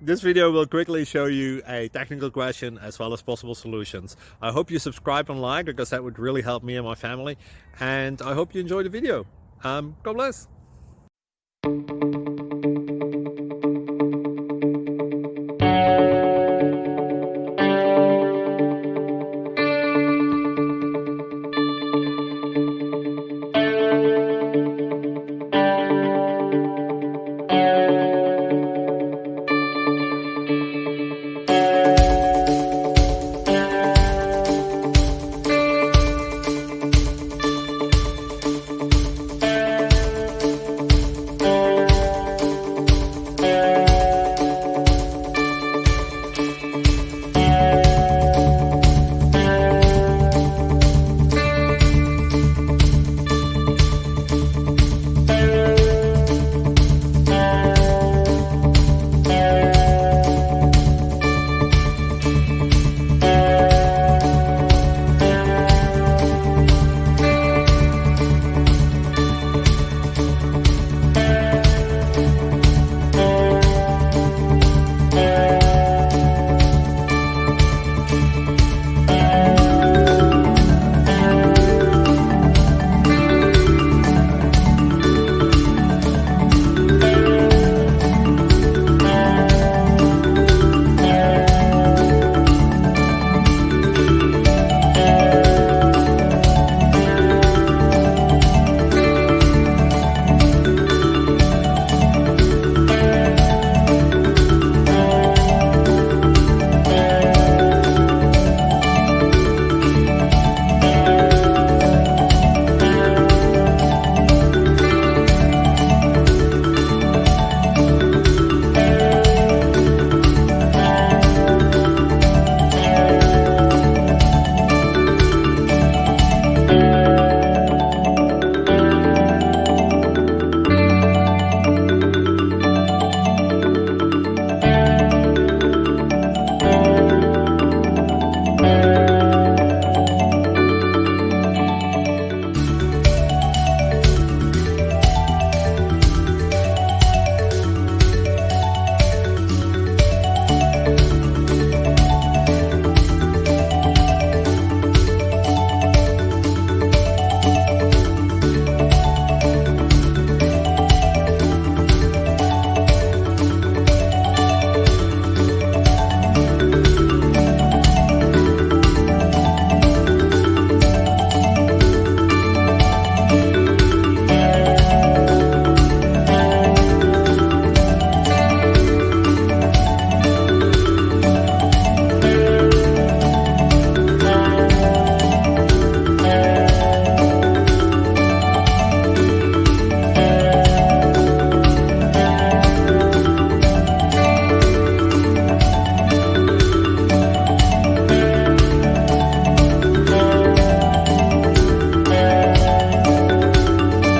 This video will quickly show you a technical question as well as possible solutions. I hope you subscribe and like, because that would really help me and my family. And I hope you enjoy the video. God bless.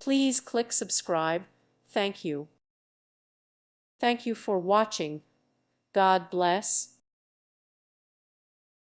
Please click subscribe. Thank you. Thank you for watching. God bless.